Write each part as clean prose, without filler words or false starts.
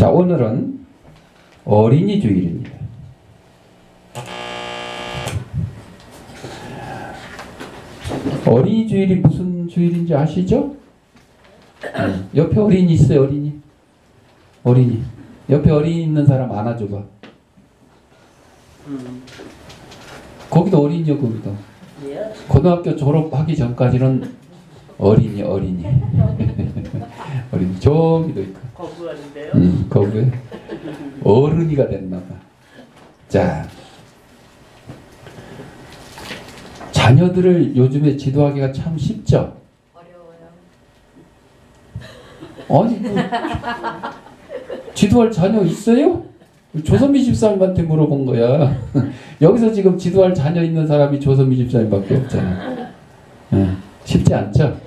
자, 오늘은 어린이 주일입니다. 어린이 주일이 무슨 주일인지 아시죠? 옆에 어린이 있어요, 어린이. 어린이. 옆에 어린이 있는 사람 안아줘봐. 거기도 어린이요, 거기도. 고등학교 졸업하기 전까지는 어린이. 어린이 저기도 있고. 거부하는데요? 거부해. 어른이가 됐나봐. 자, 자녀들을 요즘에 지도하기가 참 쉽죠? 어려워요. 아니, 뭐, 지도할 자녀 있어요? 조선미 집사님한테 물어본 거야. 여기서 지금 지도할 자녀 있는 사람이 조선미 집사님밖에 없잖아. 쉽지 않죠?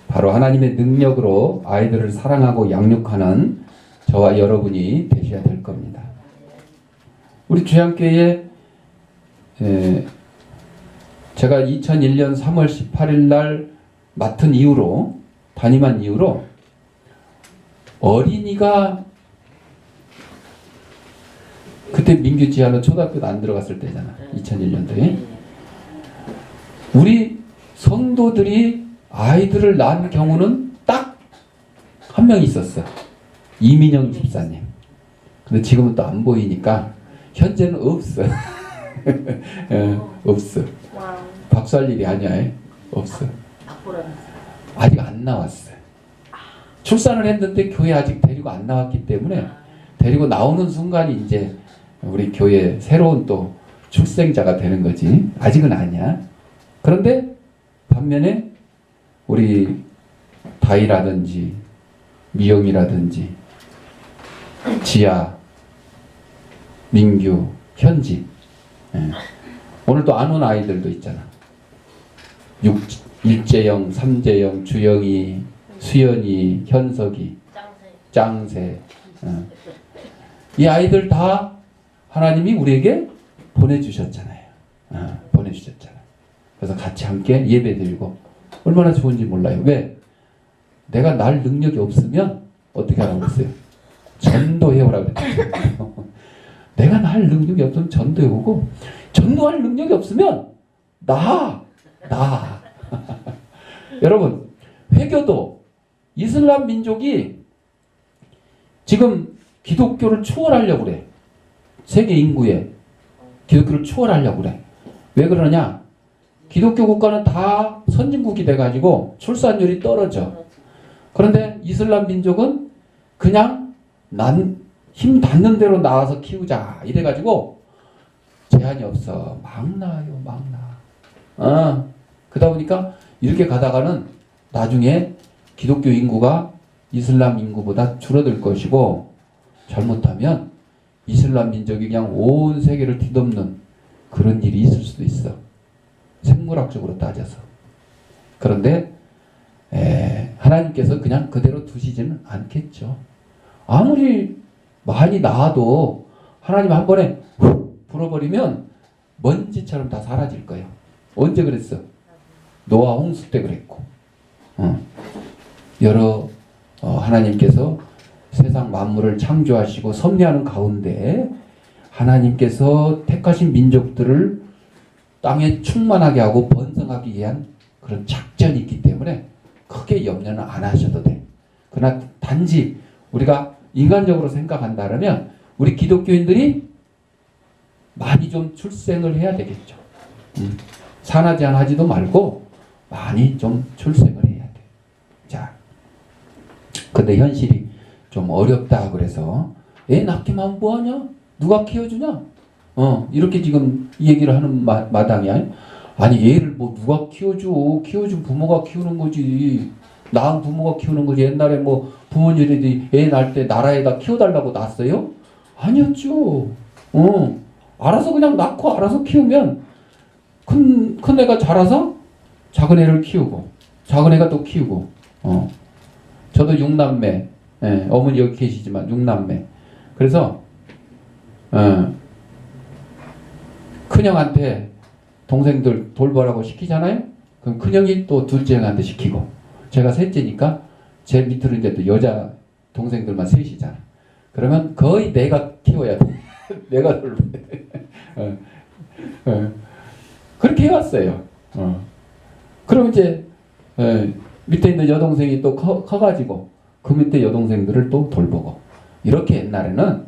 바로 하나님의 능력으로 아이들을 사랑하고 양육하는 저와 여러분이 되셔야 될 겁니다. 우리 주양교회에 제가 2001년 3월 18일 날 맡은 이후로, 담임한 이후로 어린이가, 그때 민규 지하는 초등학교도 안 들어갔을 때잖아. 2001년도에. 우리 성도들이 아이들을 낳은 경우는 딱 한 명 있었어. 이민영 집사님. 근데 지금은 또 안 보이니까 현재는 없어. 없어. 박수할 일이 아니야. 없어. 아직 안 나왔어. 출산을 했는데 교회 아직 데리고 안 나왔기 때문에 데리고 나오는 순간이 이제 우리 교회 새로운 또 출생자가 되는 거지. 아직은 아니야. 그런데 반면에 우리 다이라든지 미영이라든지 지아, 민규, 현지, 오늘 또 안 온 아이들도 있잖아. 일재영, 삼재영, 주영이, 수연이, 현석이, 짱새. 이 아이들 다 하나님이 우리에게 보내주셨잖아요. 보내주셨잖아요. 그래서 같이 함께 예배드리고 얼마나 좋은지 몰라요. 왜? 내가 날 능력이 없으면 어떻게 하라고 그랬어요? 전도해오라고 그랬어요. 내가 날 능력이 없으면 전도해오고, 전도할 능력이 없으면 나. 여러분, 회교도 이슬람 민족이 지금 기독교를 추월하려고 그래. 세계 인구에 기독교를 추월하려고 그래. 왜 그러냐? 기독교 국가는 다 선진국이 돼가지고 출산율이 떨어져. 그런데 이슬람 민족은 그냥 힘 닿는 대로 낳아서 키우자 이래가지고 제한이 없어. 막 낳아요, 막 낳아. 그러다 보니까 이렇게 가다가는 나중에 기독교 인구가 이슬람 인구보다 줄어들 것이고, 잘못하면 이슬람 민족이 그냥 온 세계를 뒤덮는 그런 일이 있을 수도 있어. 생물학적으로 따져서. 그런데 하나님께서 그냥 그대로 두시지는 않겠죠. 아무리 많이 낳아도 하나님 한 번에 훅 불어버리면 먼지처럼 다 사라질 거예요. 언제 그랬어? 노아 홍수 때 그랬고. 여러 하나님께서 세상 만물을 창조하시고 섭리하는 가운데 하나님께서 택하신 민족들을 땅에 충만하게 하고 번성하기 위한 그런 작전이 있기 때문에 크게 염려는 안 하셔도 돼. 그러나 단지 우리가 인간적으로 생각한다면 우리 기독교인들이 많이 좀 출생을 해야 되겠죠. 산하지 않하지도 말고 많이 좀 출생을 해야 돼. 자, 근데 현실이 좀 어렵다 그래서 애 낳기만 뭐하냐? 누가 키워주냐? 이렇게 지금 이 얘기를 하는 마당이야. 아니, 얘를 뭐 누가 키워줘? 키워준 부모가 키우는 거지. 낳은 부모가 키우는 거지. 옛날에 뭐 부모님들이 애 낳을 때 나라에다 키워달라고 낳았어요? 아니었죠. 알아서 그냥 낳고 알아서 키우면 큰 애가 자라서 작은 애를 키우고, 작은 애가 또 키우고. 저도 6남매, 어머니 여기 계시지만 6남매. 그래서 큰형한테 동생들 돌보라고 시키잖아요. 그럼 큰형이 또 둘째 형한테 시키고, 제가 셋째니까 제 밑으로 이제 또 여자 동생들만 셋이잖아. 그러면 거의 내가 키워야 돼. 내가 돌봐야 돼. 그렇게 해왔어요. 그럼 이제 밑에 있는 여동생이 또 커가지고 그 밑에 여동생들을 또 돌보고 이렇게 옛날에는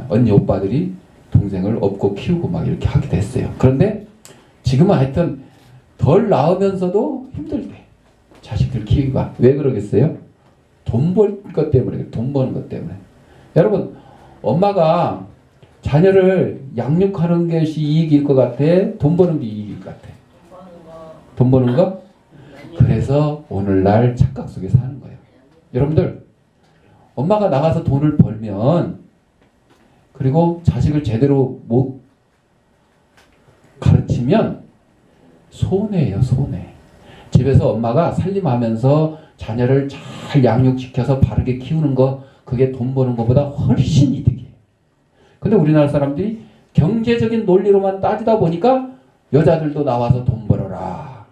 언니 오빠들이 동생을 업고 키우고 막 이렇게 하게 됐어요. 그런데 지금은 하여튼 덜 낳으면서도 힘들대. 자식들 키우기가. 왜 그러겠어요? 돈 벌 것 때문에, 돈 버는 것 때문에. 여러분, 엄마가 자녀를 양육하는 것이 이익일 것 같아? 돈 버는 게 이익일 것 같아? 돈 버는 거? 그래서 오늘날 착각 속에 사는 거예요. 여러분들, 엄마가 나가서 돈을 벌면 그리고 자식을 제대로 못 가르치면 손해예요, 손해. 집에서 엄마가 살림하면서 자녀를 잘 양육시켜서 바르게 키우는 거, 그게 돈 버는 것보다 훨씬 이득이에요. 근데 우리나라 사람들이 경제적인 논리로만 따지다 보니까 여자들도 나와서 돈 벌어라.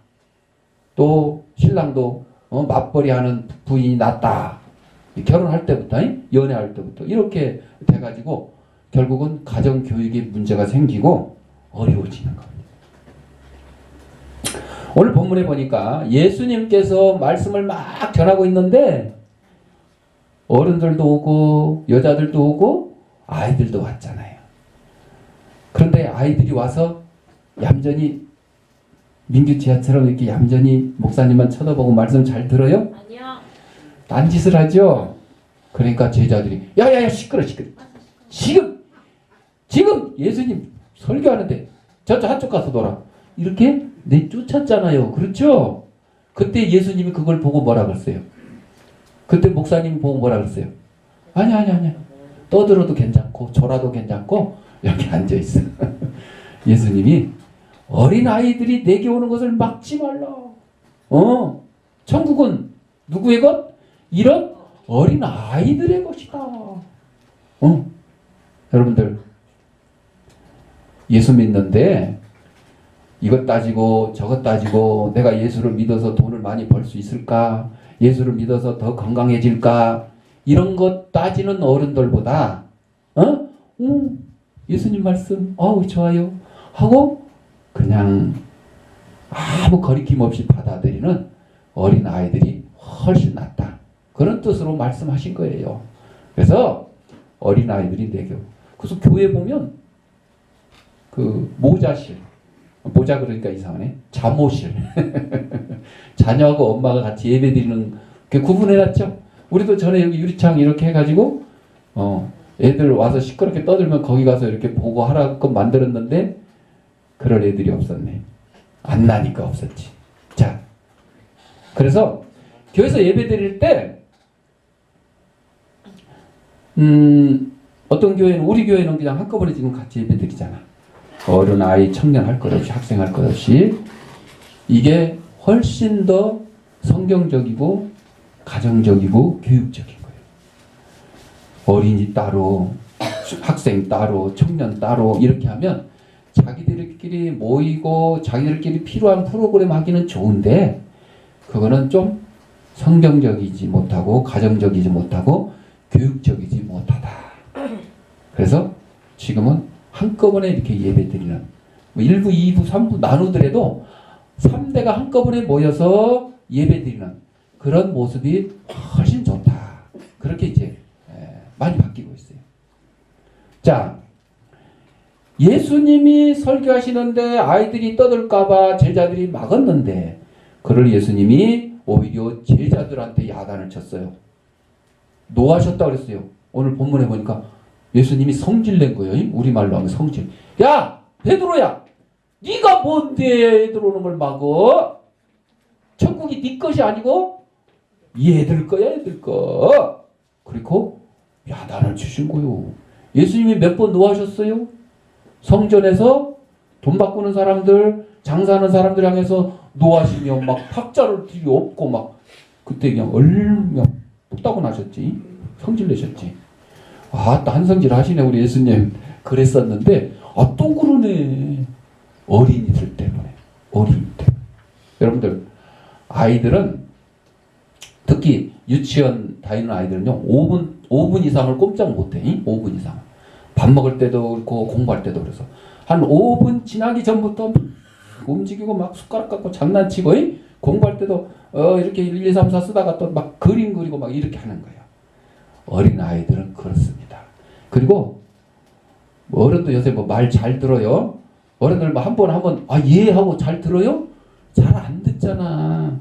또 신랑도 맞벌이하는 부인이 낫다. 결혼할 때부터, 연애할 때부터 이렇게 돼가지고 결국은 가정교육에 문제가 생기고 어려워지는 겁니다. 오늘 본문에 보니까 예수님께서 말씀을 막 전하고 있는데 어른들도 오고 여자들도 오고 아이들도 왔잖아요. 그런데 아이들이 와서 얌전히 민규지하처럼 이렇게 얌전히 목사님만 쳐다보고 말씀 잘 들어요? 아니요. 딴짓을 하죠. 그러니까 제자들이 야야야 시끄러. 지금 예수님 설교하는데 저쪽 한쪽 가서 놀아. 이렇게 내쫓았잖아요. 그렇죠? 그때 예수님이 그걸 보고 뭐라 그랬어요? 그때 목사님이 보고 뭐라 그랬어요? 아니야. 떠들어도 괜찮고 졸아도 괜찮고 여기 앉아있어. 예수님이 어린아이들이 내게 오는 것을 막지 말라. 천국은 누구의 것? 이런 어린아이들의 것이다. 여러분들 예수 믿는데 이것 따지고 저것 따지고 내가 예수를 믿어서 돈을 많이 벌 수 있을까? 예수를 믿어서 더 건강해질까? 이런 것 따지는 어른들보다 예수님 말씀 좋아요 하고 그냥 아무 거리낌 없이 받아들이는 어린아이들이 훨씬 낫다. 그런 뜻으로 말씀하신 거예요. 그래서 어린아이들이 내게 그래서 교회 보면 그 모자실 모자 그러니까 이상하네. 잠옷실. 자녀하고 엄마가 같이 예배 드리는 게 구분해놨죠. 우리도 전에 여기 유리창 이렇게 해가지고 애들 와서 시끄럽게 떠들면 거기 가서 이렇게 보고 하라고 만들었는데 그럴 애들이 없었네. 안 나니까 없었지. 자, 그래서 교회에서 예배 드릴 때 어떤 교회는 우리 교회는 그냥 한꺼번에 지금 같이 예배 드리잖아. 어른, 아이, 청년 할 것 없이 학생 할 것 없이 이게 훨씬 더 성경적이고 가정적이고 교육적인 거예요. 어린이 따로 학생 따로 청년 따로 이렇게 하면 자기들끼리 모이고 자기들끼리 필요한 프로그램 하기는 좋은데 그거는 좀 성경적이지 못하고 가정적이지 못하고 교육적이지 못하다. 그래서 지금은 한꺼번에 이렇게 예배드리는 1부, 2부, 3부 나누더라도 3대가 한꺼번에 모여서 예배드리는 그런 모습이 훨씬 좋다. 그렇게 이제 많이 바뀌고 있어요. 자, 예수님이 설교하시는데 아이들이 떠들까봐 제자들이 막았는데 그를 예수님이 오히려 제자들한테 야단을 쳤어요. 노하셨다고 그랬어요. 오늘 본문에 보니까 예수님이 성질 낸 거예요. 우리말로 하면 성질. 야! 베드로야! 네가 뭔데 들어오는 걸 막어? 천국이 네 것이 아니고 얘들 거야, 얘들 거. 그리고 야단을 주신 거요. 예수님이 몇 번 노하셨어요? 성전에서 돈 바꾸는 사람들, 장사하는 사람들 향해서 노하시며 막 탁자를 뒤로 엎고 막 그때 그냥 얼며 뚝따고 나셨지. 성질 내셨지. 또 한성질 하시네 우리 예수님. 그랬었는데 또 그러네. 어린이들 때문에. 어린이 때문에. 여러분들 아이들은 특히 유치원 다니는 아이들은요 5분 이상을 꼼짝 못해. 5분 이상. 밥 먹을 때도 그렇고 공부할 때도 그래서 한 5분 지나기 전부터 막 움직이고 막 숟가락 갖고 장난치고 공부할 때도 이렇게 1, 2, 3, 4 쓰다가 또 막 그림 그리고 막 이렇게 하는 거예요. 어린 아이들은 그렇습니다. 그리고 어른도 요새 뭐 말 잘 들어요. 어른들 뭐 한번 예 하고 잘 들어요? 잘 안 듣잖아.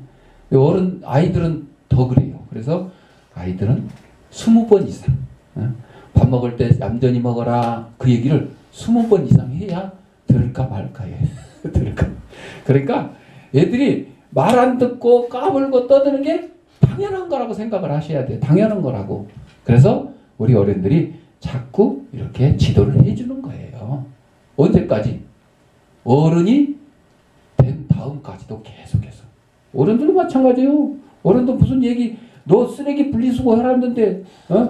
아이들은 더 그래요. 그래서 아이들은 20번 이상 밥 먹을 때 얌전히 먹어라 그 얘기를 20번 이상 해야 들을까 말까요. 들을까. 그러니까 애들이 말 안 듣고 까불고 떠드는 게 당연한 거라고 생각을 하셔야 돼요. 당연한 거라고. 그래서 우리 어른들이 자꾸 이렇게 지도를 해주는 거예요. 언제까지? 어른이 된 다음까지도 계속해서. 어른들도 마찬가지예요. 어른도 무슨 얘기 너 쓰레기 분리수거 하라는데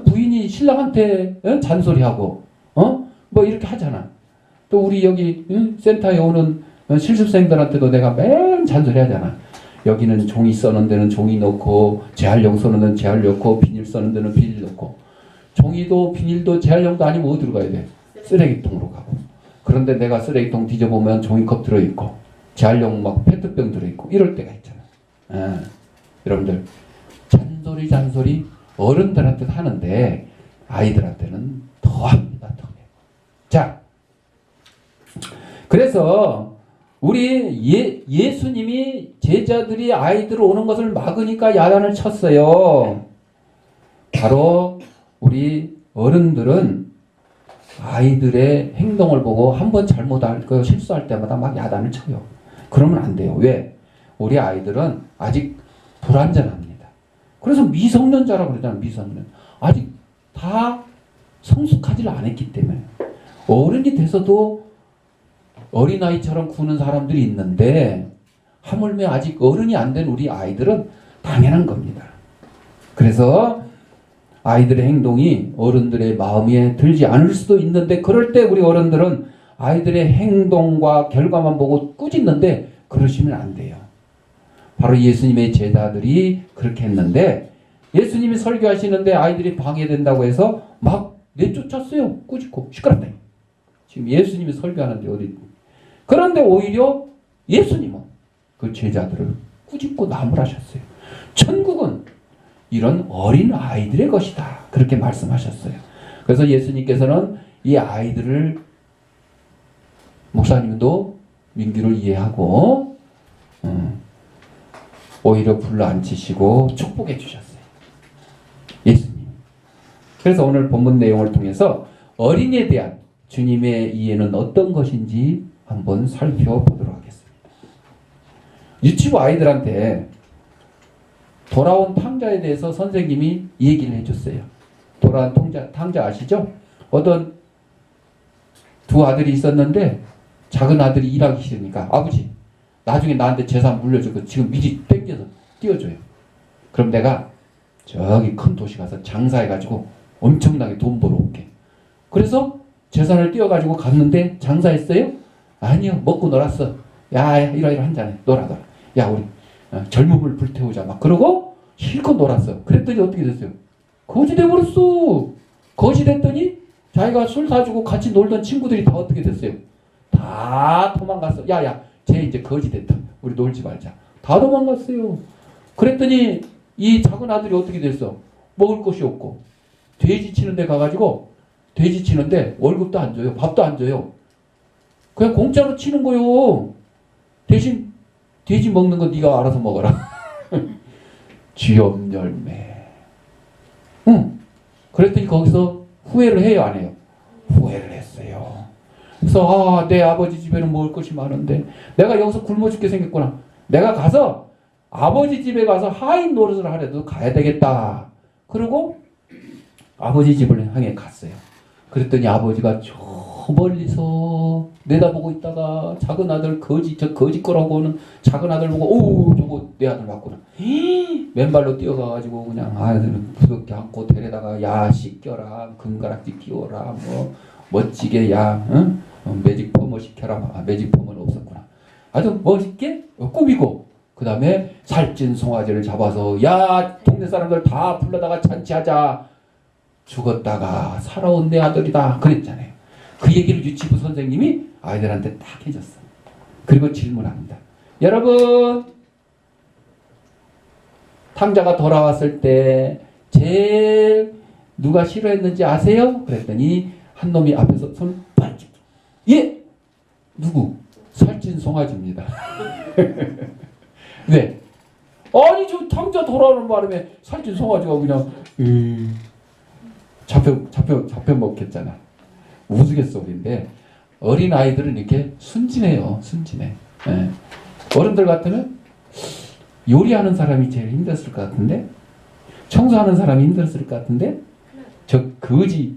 부인이 신랑한테 잔소리하고 뭐 이렇게 하잖아. 또 우리 여기 센터에 오는 실습생들한테도 내가 맨 잔소리 하잖아. 여기는 종이 써는 데는 종이 넣고 재활용 써는 데는 재활 넣고 비닐 써는 데는 비닐 넣고 종이도 비닐도 재활용도 아니면 어디로 가야 돼? 쓰레기통으로 가고. 그런데 내가 쓰레기통 뒤져보면 종이컵 들어있고 재활용 막 페트병 들어있고 이럴 때가 있잖아. 여러분들 잔소리 어른들한테 하는데 아이들한테는 더 합니다. 더. 자, 그래서 우리 예수님이 제자들이 아이들 오는 것을 막으니까 야단을 쳤어요. 바로 우리 어른들은 아이들의 행동을 보고 한번 잘못할 거 실수할 때마다 막 야단을 쳐요. 그러면 안 돼요. 왜? 우리 아이들은 아직 불완전합니다. 그래서 미성년자라고 그러잖아요. 미성년. 아직 다 성숙하지를 않았기 때문에. 어른이 돼서도 어린아이처럼 구는 사람들이 있는데 하물며 아직 어른이 안 된 우리 아이들은 당연한 겁니다. 그래서 아이들의 행동이 어른들의 마음에 들지 않을 수도 있는데 그럴 때 우리 어른들은 아이들의 행동과 결과만 보고 꾸짖는데 그러시면 안 돼요. 바로 예수님의 제자들이 그렇게 했는데 예수님이 설교하시는데 아이들이 방해된다고 해서 막 내쫓았어요. 꾸짖고 시끄럽다. 지금 예수님이 설교하는데 어디. 그런데 오히려 예수님은 그 제자들을 꾸짖고 나무라셨어요. 천국은 이런 어린 아이들의 것이다. 그렇게 말씀하셨어요. 그래서 예수님께서는 이 아이들을 목사님도 민규를 이해하고 오히려 불러앉히시고 축복해 주셨어요. 예수님. 그래서 오늘 본문 내용을 통해서 어린이에 대한 주님의 이해는 어떤 것인지 한번 살펴보도록 하겠습니다. 유치부 아이들한테 돌아온 탕자에 대해서 선생님이 얘기를 해줬어요. 돌아온 탕자 아시죠? 어떤 두 아들이 있었는데 작은 아들이 일하기 싫으니까 아버지 나중에 나한테 재산 물려주고 지금 미리 땡겨서 띄워줘요. 그럼 내가 저기 큰 도시 가서 장사해가지고 엄청나게 돈 벌어올게. 그래서 재산을 띄워가지고 갔는데 장사했어요? 아니요. 먹고 놀았어. 야 이러 한잔해. 놀아. 야 우리 젊음을 불태우자. 막 그러고 실컷 놀았어. 그랬더니 어떻게 됐어요? 거지 돼버렸어. 거지 됐더니 자기가 술 사주고 같이 놀던 친구들이 다 어떻게 됐어요? 다 도망갔어. 야야 쟤 이제 거지 됐다. 우리 놀지 말자. 다 도망갔어요. 그랬더니 이 작은 아들이 어떻게 됐어? 먹을 것이 없고 돼지 치는 데 가가지고 돼지 치는데 월급도 안 줘요. 밥도 안 줘요. 그냥 공짜로 치는 거요. 대신 돼지 먹는 건 네가 알아서 먹어라. 쥐염 열매. 그랬더니 거기서 후회를 해요, 안 해요? 후회를 했어요. 그래서 내 아버지 집에는 먹을 것이 많은데 내가 여기서 굶어 죽게 생겼구나. 내가 가서 아버지 집에 가서 하인 노릇을 하려도 가야 되겠다. 그리고 아버지 집을 향해 갔어요. 그랬더니 아버지가 저 멀리서 내다보고 있다가 작은 아들 저 거지 거라고는 작은 아들 보고 오 저거 내 아들 맞구나. 맨발로 뛰어가가지고 그냥 아들 부럽게 안고 데려다가 야 씻겨라 금가락지 끼워라 뭐 멋지게 야 매직 펌을 시켜라. 매직 펌은 없었구나. 아주 멋있게 꾸미고 그 다음에 살찐 송아지를 잡아서 야 동네 사람들 다 불러다가 잔치하자. 죽었다가 살아온 내 아들이다 그랬잖아요. 그 얘기를 유치부 선생님이 아이들한테 딱 해줬어. 그리고 질문합니다. 여러분 탕자가 돌아왔을 때 제일 누가 싫어했는지 아세요? 그랬더니 한 놈이 앞에서 손 빨리 예! 누구? 살찐 송아지입니다. 왜? 아니 저 탕자 돌아오는 바람에 살찐 송아지가 그냥 잡혀 먹겠잖아. 우스갯소리인데 어린 아이들은 이렇게 순진해요. 순진해. 예. 어른들 같으면 요리하는 사람이 제일 힘들었을 것 같은데, 청소하는 사람이 힘들었을 것 같은데, 저 거지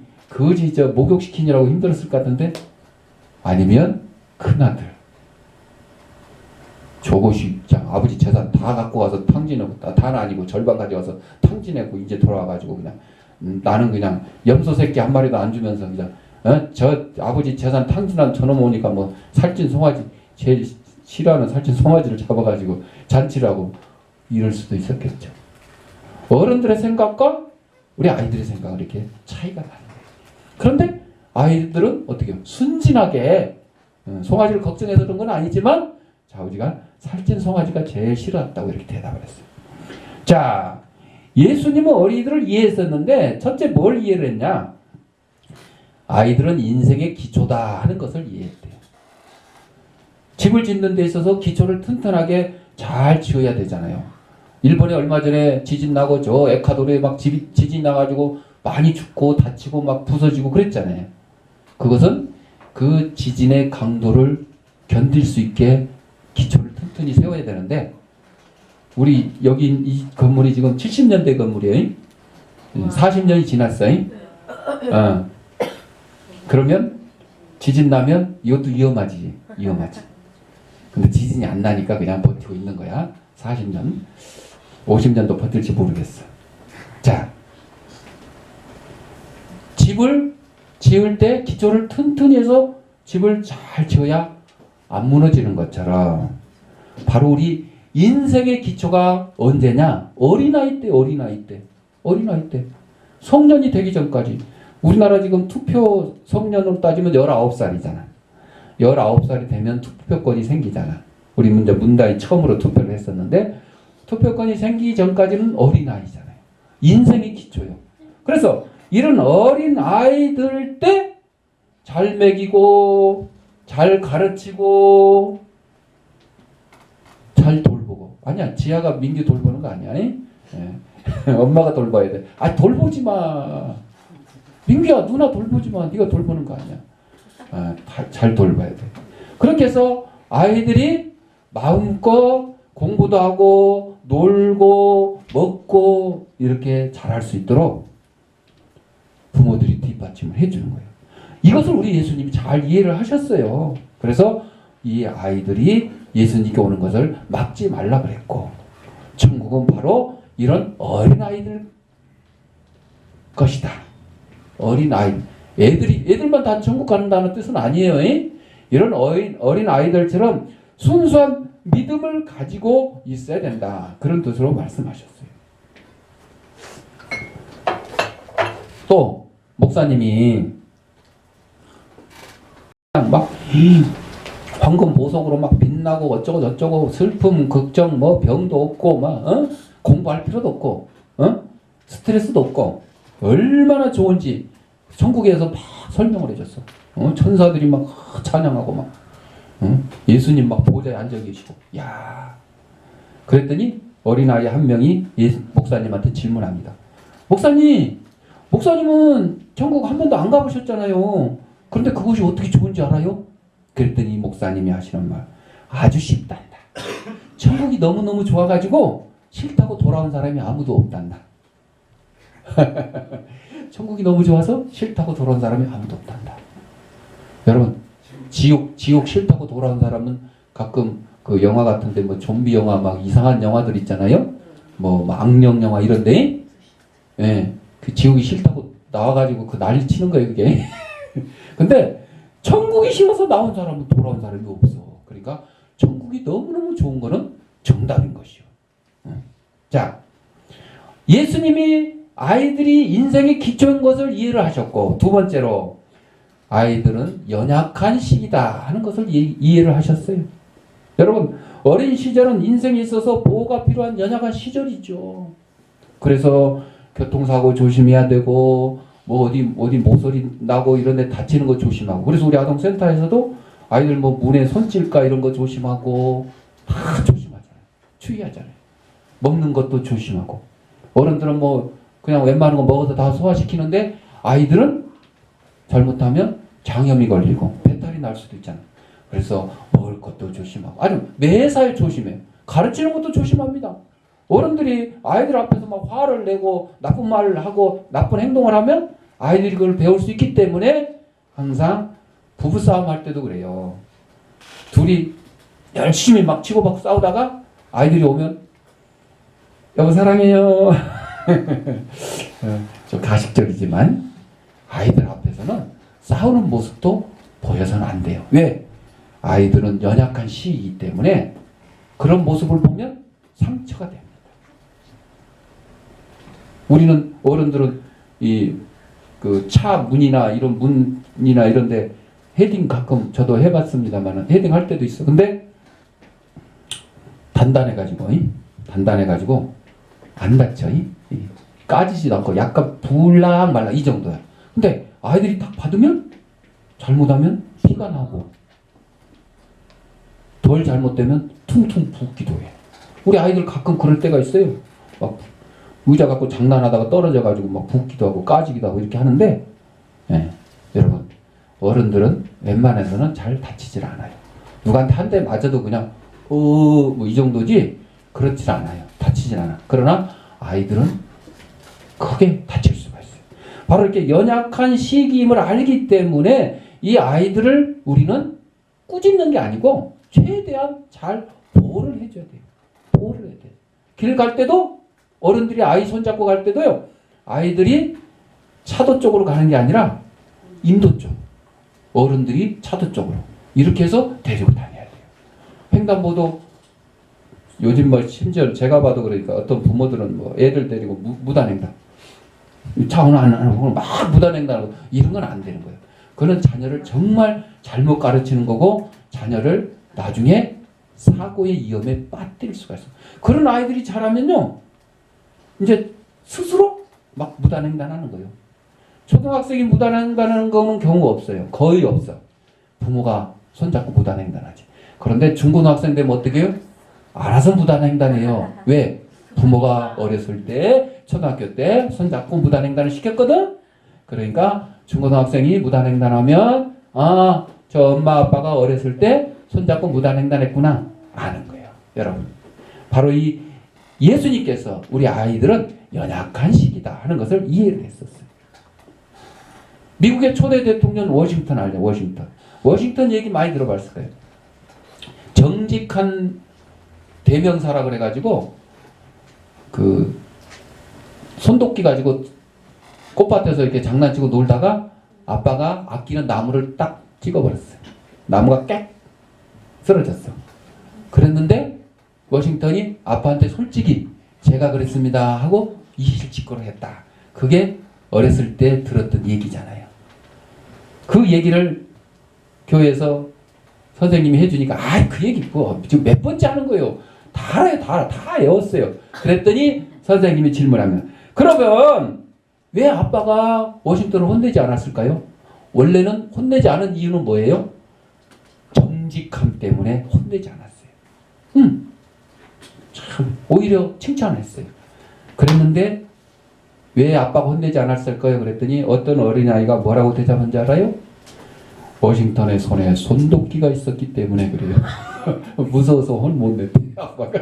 저 목욕시키느라고 힘들었을 것 같은데, 아니면 큰아들 조고시장 아버지 재산 다 갖고 와서 탕진하고 다는 아니고 절반 가져와서 탕진하고 이제 돌아와가지고 그냥 나는 그냥 염소 새끼 한 마리도 안 주면서 그냥 저 아버지 재산 탕진한 저놈 오니까 뭐 살찐 송아지 제일 싫어하는 살찐 송아지를 잡아가지고 잔치를 하고 이럴 수도 있었겠죠. 어른들의 생각과 우리 아이들의 생각은 이렇게 차이가 나는 거예요. 그런데 아이들은 어떻게 해요? 순진하게 송아지를 걱정해서 그런 건 아니지만 아버지가 살찐 송아지가 제일 싫어했다고 이렇게 대답을 했어요. 자, 예수님은 어린이들을 이해했었는데 첫째 뭘 이해를 했냐? 아이들은 인생의 기초다 하는 것을 이해했대요. 집을 짓는 데 있어서 기초를 튼튼하게 잘 지어야 되잖아요. 일본에 얼마 전에 지진 나고 저 에콰도르에 막 지진 나가지고 많이 죽고 다치고 막 부서지고 그랬잖아요. 그것은 그 지진의 강도를 견딜 수 있게 기초를 튼튼히 세워야 되는데 우리 여기 이 건물이 지금 70년대 건물이에요. 40년이 지났어요. 그러면 지진 나면 이것도 위험하지. 근데 지진이 안 나니까 그냥 버티고 있는 거야. 40년, 50년도 버틸지 모르겠어. 자, 집을 지을 때 기초를 튼튼히 해서 집을 잘 지어야 안 무너지는 것처럼 바로 우리 인생의 기초가 언제냐? 어린아이 때. 성년이 되기 전까지. 우리나라 지금 투표 성년으로 따지면 19살이잖아. 19살이 되면 투표권이 생기잖아. 우리 문제 문단이 처음으로 투표를 했었는데 투표권이 생기기 전까지는 어린아이잖아요. 인생의 기초요. 그래서 이런 어린 아이들 때 잘 먹이고 잘 가르치고 잘 돌보고. 아니야, 지아가 민규 돌보는 거 아니야? 예. 엄마가 돌봐야 돼. 아, 돌보지 마. 민규야, 누나 돌보지 마. 네가 돌보는 거 아니야. 아, 잘 돌봐야 돼. 그렇게 해서 아이들이 마음껏 공부도 하고 놀고 먹고 이렇게 잘할 수 있도록 부모들이 뒷받침을 해주는 거예요. 이것을 우리 예수님이 잘 이해를 하셨어요. 그래서 이 아이들이 예수님께 오는 것을 막지 말라 그랬고, 천국은 바로 이런 어린아이들 것이다. 어린아이. 애들만 다 천국 간다는 뜻은 아니에요. 이런 어린 아이들처럼 순수한 믿음을 가지고 있어야 된다. 그런 뜻으로 말씀하셨어요. 또 목사님이 막 황금 보석으로 막 빛나고 어쩌고 저쩌고 슬픔 걱정 뭐 병도 없고 막 공부할 필요도 없고 스트레스도 없고 얼마나 좋은지 천국에서 막 설명을 해줬어. 천사들이 막 찬양하고 막 예수님 막 보좌에 앉아 계시고. 야, 그랬더니 어린아이 한 명이 목사님한테 질문합니다. 목사님은 천국 한 번도 안 가보셨잖아요. 그런데 그것이 어떻게 좋은지 알아요? 그랬더니 목사님이 하시는 말, 아주 쉽단다. 천국이 너무너무 좋아가지고 싫다고 돌아온 사람이 아무도 없단다. 천국이 너무 좋아서 싫다고 돌아온 사람이 아무도 없단다. 여러분, 지옥 싫다고 돌아온 사람은 가끔 그 영화 같은데 뭐 좀비 영화 막 이상한 영화들 있잖아요. 뭐 악령 영화 이런데, 예, 그 지옥이 싫다고 나와가지고 그 난리 치는 거예요, 그게. 근데 천국이 싫어서 나온 사람은 돌아온 사람이 없어. 그러니까 천국이 너무너무 좋은 거는 정답인 것이요. 자, 예수님이 아이들이 인생의 기초인 것을 이해를 하셨고, 두 번째로 아이들은 연약한 시기다 하는 것을 이해를 하셨어요. 여러분, 어린 시절은 인생에 있어서 보호가 필요한 연약한 시절이죠. 그래서 교통사고 조심해야 되고, 뭐 어디 모서리 나고 이런 데 다치는 거 조심하고. 그래서 우리 아동센터에서도 아이들 뭐 문에 손 찔까 이런 거 조심하고 다 조심하잖아요. 주의하잖아요. 먹는 것도 조심하고. 어른들은 뭐 그냥 웬만한 거 먹어서 다 소화시키는데 아이들은 잘못하면 장염이 걸리고 배탈이 날 수도 있잖아요. 그래서 먹을 것도 조심하고. 아니, 매사에 조심해요. 가르치는 것도 조심합니다. 어른들이 아이들 앞에서 막 화를 내고 나쁜 말을 하고 나쁜 행동을 하면 아이들이 그걸 배울 수 있기 때문에 항상 부부싸움 할 때도 그래요. 둘이 열심히 막 치고받고 싸우다가 아이들이 오면 여보 사랑해요. 좀 가식적이지만 아이들 앞에서는 싸우는 모습도 보여서는 안 돼요. 왜? 아이들은 연약한 시이기 때문에 그런 모습을 보면 상처가 됩니다. 우리는 어른들은 이 그 차 문이나 이런 문이나 이런데 헤딩 가끔 저도 해봤습니다만은 헤딩 할 때도 있어. 근데 단단해가지고 안 다쳐. 까지지도 않고 약간 불락 말라 이 정도야. 근데 아이들이 딱 받으면 잘못하면 피가 나고 덜 잘못되면 퉁퉁 붓기도 해. 우리 아이들 가끔 그럴 때가 있어요. 막 의자 갖고 장난하다가 떨어져가지고 막 붓기도 하고 까지기도 하고 이렇게 하는데, 예, 여러분 어른들은 웬만해서는 잘 다치질 않아요. 누구한테 한 대 맞아도 그냥 뭐 이 정도지 그렇질 않아요. 다치질 않아. 그러나 아이들은 크게 다칠 수가 있어요. 바로 이렇게 연약한 시기임을 알기 때문에 이 아이들을 우리는 꾸짖는 게 아니고 최대한 잘 보호를 해줘야 돼요. 보호를 해야 돼요. 길 갈 때도 어른들이 아이 손잡고 갈 때도요. 아이들이 차도 쪽으로 가는 게 아니라 인도 쪽. 어른들이 차도 쪽으로. 이렇게 해서 데리고 다녀야 돼요. 횡단보도 요즘 뭐 심지어 제가 봐도 그러니까 어떤 부모들은 뭐 애들 데리고 무단횡단. 차 오늘 안 하고 막 무단횡단하고 이런 건 안 되는 거예요. 그는 자녀를 정말 잘못 가르치는 거고 자녀를 나중에 사고의 위험에 빠뜨릴 수가 있어요. 그런 아이들이 자라면요. 이제 스스로 막 무단횡단하는 거예요. 초등학생이 무단횡단하는 거는 경우 없어요. 거의 없어. 부모가 손잡고 무단횡단하지. 그런데 중고등학생 되면 어떻게 해요? 알아서 무단횡단해요. 왜? 부모가 어렸을 때 초등학교 때 손잡고 무단횡단을 시켰거든. 그러니까 중고등학생이 무단횡단하면 저 엄마 아빠가 어렸을 때 손잡고 무단횡단했구나 아는 거예요. 여러분 바로 이 예수님께서 우리 아이들은 연약한 시기다 하는 것을 이해를 했었어요. 미국의 초대 대통령 워싱턴 알죠? 워싱턴 얘기 많이 들어봤을 거예요. 정직한 대명사라 그래가지고 그 손도끼 가지고 꽃밭에서 이렇게 장난치고 놀다가 아빠가 아끼는 나무를 딱 찍어버렸어요. 나무가 깍 쓰러졌어. 그랬는데 워싱턴이 아빠한테 솔직히 제가 그랬습니다 하고 이실직고를 했다. 그게 어렸을 때 들었던 얘기잖아요. 그 얘기를 교회에서 선생님이 해주니까 그 얘기 뭐 지금 몇 번째 하는 거예요. 다 알아요. 다 외웠어요. 그랬더니 선생님이 질문하면 그러면 왜 아빠가 워싱턴을 혼내지 않았을까요? 원래는 혼내지 않은 이유는 뭐예요? 정직함 때문에 혼내지 않았어요. 참 오히려 칭찬했어요. 그랬는데 왜 아빠가 혼내지 않았을까요? 그랬더니 어떤 어린아이가 뭐라고 대답한지 알아요? 워싱턴의 손에 손도끼가 있었기 때문에 그래요. 무서워서 혼 못 냈대. 아빠가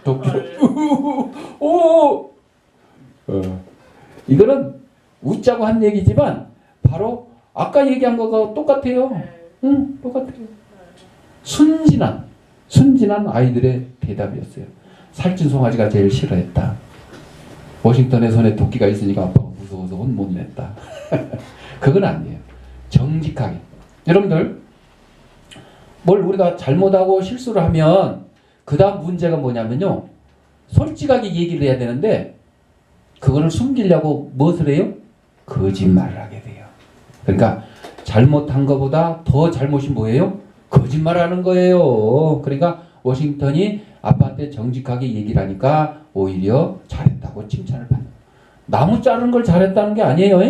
도끼로 이거는 웃자고 한 얘기지만 바로 아까 얘기한 거가 똑같아요. 똑같아요. 순진한 아이들의 대답이었어요. 살찐 송아지가 제일 싫어했다. 워싱턴의 손에 도끼가 있으니까 아빠가 무서워서 혼 못 냈다. 그건 아니에요. 정직하게. 여러분들 뭘 우리가 잘못하고 실수를 하면 그 다음 문제가 뭐냐면요. 솔직하게 얘기를 해야 되는데 그거를 숨기려고 무엇을 해요? 거짓말을 하게 돼요. 그러니까 잘못한 것보다 더 잘못이 뭐예요? 거짓말하는 거예요. 그러니까 워싱턴이 아빠한테 정직하게 얘기를 하니까 오히려 잘했다고 칭찬을 받는 거예요. 나무 자르는 걸 잘했다는 게 아니에요.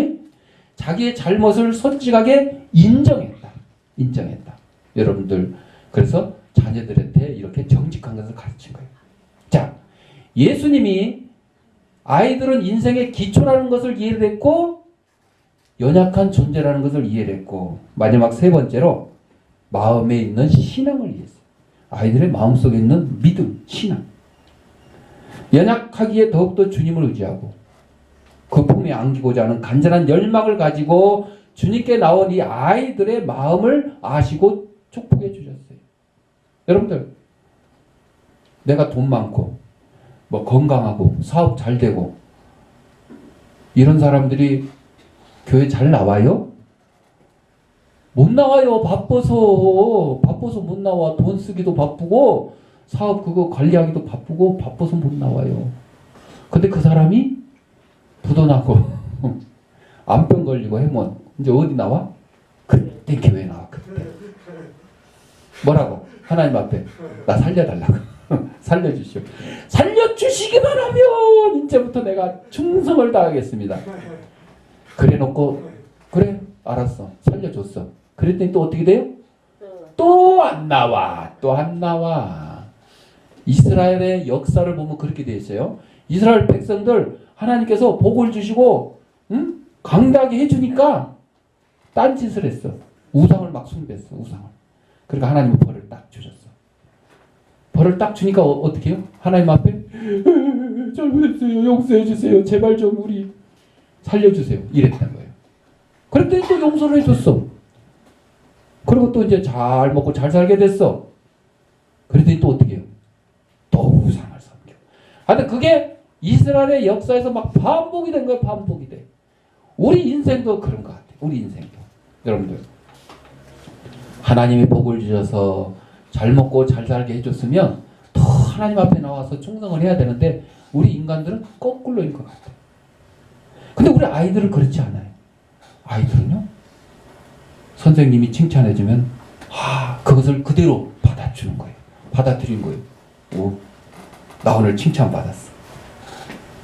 자기의 잘못을 솔직하게 인정했다. 인정했다. 여러분들 그래서 자녀들한테 이렇게 정직한 것을 가르친 거예요. 자, 예수님이 아이들은 인생의 기초라는 것을 이해를 했고 연약한 존재라는 것을 이해를 했고 마지막 세 번째로 마음에 있는 신앙을 이해했어요. 아이들의 마음속에 있는 믿음, 신앙. 연약하기에 더욱더 주님을 의지하고 그 품에 안기고자 하는 간절한 열망을 가지고 주님께 나온 이 아이들의 마음을 아시고 축복해 주셨어요. 여러분들 내가 돈 많고 뭐 건강하고 사업 잘 되고 이런 사람들이 교회 잘 나와요? 못 나와요. 바빠서 못 나와. 돈 쓰기도 바쁘고 사업 그거 관리하기도 바쁘고 바빠서 못 나와요. 근데 그 사람이 부도나고 암병 걸리고 해면 이제 어디 나와? 그때 교회 나와. 그때 뭐라고? 하나님 앞에 나 살려달라고. 살려주시오. 살려주시기만 하면 이제부터 내가 충성을 다하겠습니다. 그래 놓고 그래 알았어 살려줬어. 그랬더니 또 어떻게 돼요? 또 안 나와. 또 안 나와. 이스라엘의 역사를 보면 그렇게 돼 있어요. 이스라엘 백성들 하나님께서 복을 주시고 강대하게 해주니까 딴짓을 했어. 우상을 막 숭배했어. 우상을. 그러니까 하나님은 벌을 딱 주셨어. 벌을 딱 주니까 어떻게 해요? 하나님 앞에 잘못했어요. 용서해 주세요. 제발 좀 우리 살려주세요. 이랬던 거예요. 그랬더니 또 용서를 해줬어. 그리고 또 이제 잘 먹고 잘 살게 됐어. 그랬더니 또 어떻게 해요? 또 우상을 섬겨. 하여튼 그게 이스라엘의 역사에서 막 반복이 된 거예요. 반복이 돼. 우리 인생도 그런 것 같아요. 우리 인생도. 여러분들 하나님이 복을 주셔서 잘 먹고 잘 살게 해줬으면 더 하나님 앞에 나와서 충성을 해야 되는데 우리 인간들은 거꾸로인 것 같아요. 근데 우리 아이들은 그렇지 않아요. 아이들은요 선생님이 칭찬해주면 그것을 그대로 받아주는 거예요. 받아들이는 거예요. 오, 나 오늘 칭찬받았어.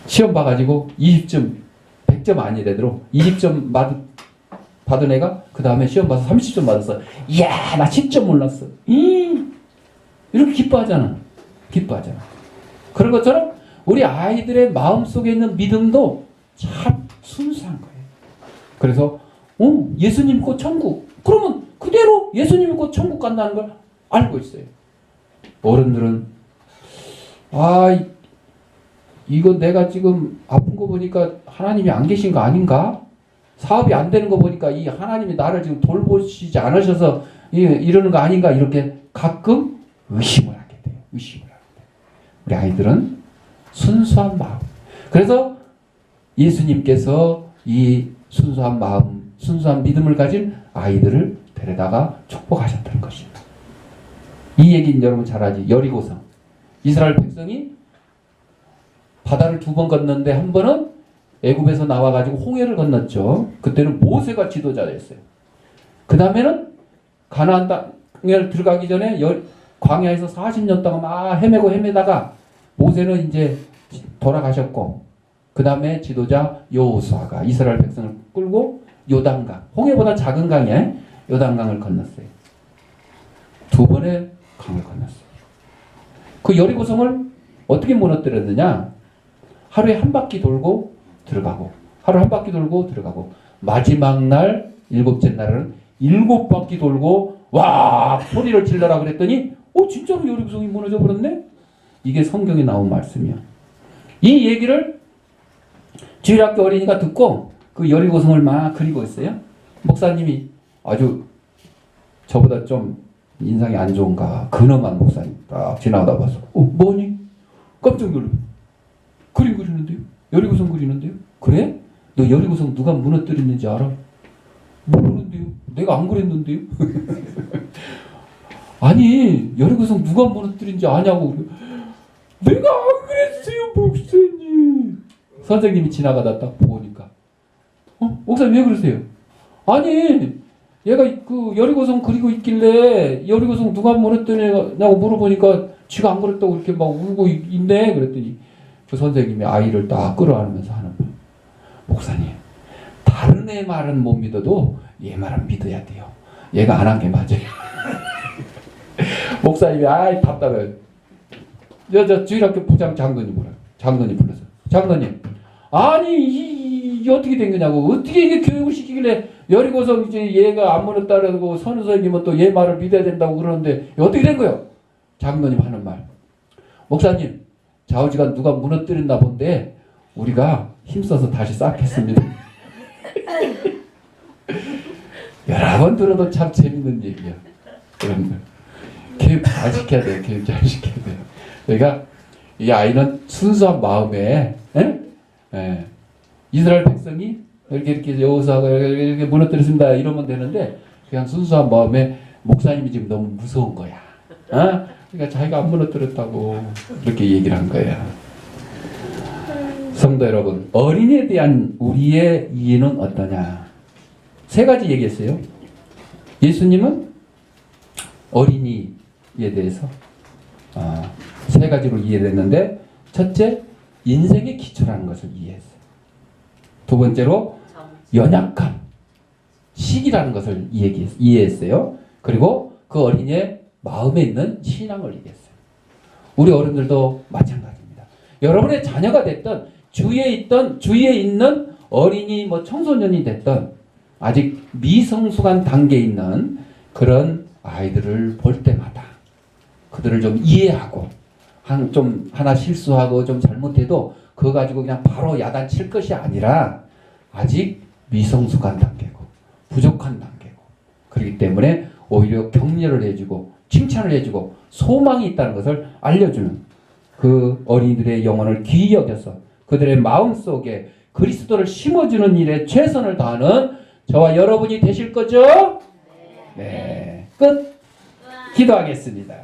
시험 봐가지고 20점 100점 아니래도 20점 받은 애가 그 다음에 시험 봐서 30점 받았어. 이야 나 10점 몰랐어. 이렇게 기뻐하잖아. 기뻐하잖아. 그런 것처럼 우리 아이들의 마음속에 있는 믿음도 참 순수한 거예요. 그래서 예수님 믿고 천국. 그러면 그대로 예수님 믿고 천국 간다는 걸 알고 있어요. 어른들은 이거 내가 지금 아픈 거 보니까 하나님이 안 계신 거 아닌가? 사업이 안 되는 거 보니까 이 하나님이 나를 지금 돌보시지 않으셔서 이러는 거 아닌가? 이렇게 가끔 의심을 하게 돼요. 의심을 하게 돼요. 우리 아이들은 순수한 마음. 그래서 예수님께서 이 순수한 마음, 순수한 믿음을 가진 아이들을 데려다가 축복하셨다는 것입니다. 이 얘기는 여러분 잘 알지. 여리고성. 이스라엘 백성이 바다를 2번 건넜는데 한 번은 애굽에서 나와가지고 홍해를 건넜죠. 그때는 모세가 지도자였어요. 그 다음에는 가나안 땅에 들어가기 전에 광야에서 40년 동안 막 헤매다가 모세는 이제 돌아가셨고 그 다음에 지도자 여호수아가 이스라엘 백성을 끌고 요단강, 홍해보다 작은 강에 요단강을 건넜어요. 2번의 강을 건넜어요. 그 여리고성을 어떻게 무너뜨렸느냐? 하루에 한 바퀴 돌고 들어가고 하루 한 바퀴 돌고 들어가고 마지막 날 7째 날은 7바퀴 돌고 와 소리를 질러라 그랬더니 진짜로 여리고성이 무너져 버렸네? 이게 성경에 나온 말씀이야. 이 얘기를 주일학교 어린이가 듣고 그 여리고성을 막 그리고 있어요. 목사님이 아주 저보다 좀 인상이 안 좋은가 근엄한 목사님 딱 지나가다 봐서 뭐니? 깜짝 놀라. 그림 그리는데요? 여리고성 그리는데요? 그래? 너 여리고성 누가 무너뜨렸는지 알아? 모르는데요? 내가 안 그랬는데요? 아니 여리고성 누가 무너뜨린지 아냐고. 내가 안 그랬어요 목사님. 선생님이 지나가다 딱 보니까 목사님 왜 그러세요? 아니 얘가 그 여리고성 그리고 있길래 여리고성 누가 무너뜨리냐고 물어보니까 지가 안 그랬다고 이렇게 막 울고 있네. 그랬더니 그 선생님이 아이를 딱 끌어안으면서 하는 말. 목사님 다른 애 말은 못 믿어도 얘 말은 믿어야 돼요. 얘가 안 한 게 맞아요. 목사님이 아이 답답해요. 저 주일학교 부장 장로님 뭐라 장로님 불러서 장로님 아니 이 어떻게 된 거냐고. 어떻게 이게 교육을 시키길래 여리고성 이제 얘가 안 무너졌다 그러고 선생님은 또 얘 말을 믿어야 된다고 그러는데 어떻게 된 거요? 장로님 하는 말. 목사님 좌우지간 누가 무너뜨렸나 본데 우리가 힘써서 다시 쌓겠습니다. 여러 번 들어도 참 재밌는 얘기야. 그런 거. 교육 잘 시켜야 돼요. 교육 잘 시켜야 돼요. 그러니까 이 아이는 순수한 마음에 이스라엘 백성이 이렇게 여호수아가 이렇게 무너뜨렸습니다 이러면 되는데 그냥 순수한 마음에 목사님이 지금 너무 무서운 거야. 그러니까 자기가 안 무너뜨렸다고 이렇게 얘기를 한 거야. 성도 여러분, 어린이에 대한 우리의 이해는 어떠냐? 세 가지 얘기했어요. 예수님은 어린이에 대해서 세 가지로 이해를 했는데 첫째, 인생의 기초라는 것을 이해했어요. 두 번째로 연약함, 시기라는 것을 이해했어요. 그리고 그 어린이의 마음에 있는 신앙을 얘기했어요. 우리 어른들도 마찬가지입니다. 여러분의 자녀가 됐던 주위에 있는 어린이 청소년이 됐던 아직 미성숙한 단계에 있는 그런 아이들을 볼 때마다 그들을 좀 이해하고 좀 하나 실수하고 좀 잘못해도 그거 가지고 그냥 바로 야단칠 것이 아니라 아직 미성숙한 단계고 부족한 단계고 그렇기 때문에 오히려 격려를 해주고 칭찬을 해주고 소망이 있다는 것을 알려주는 그 어린이들의 영혼을 귀히 여겨서 그들의 마음속에 그리스도를 심어주는 일에 최선을 다하는 저와 여러분이 되실 거죠? 네. 끝. 기도하겠습니다.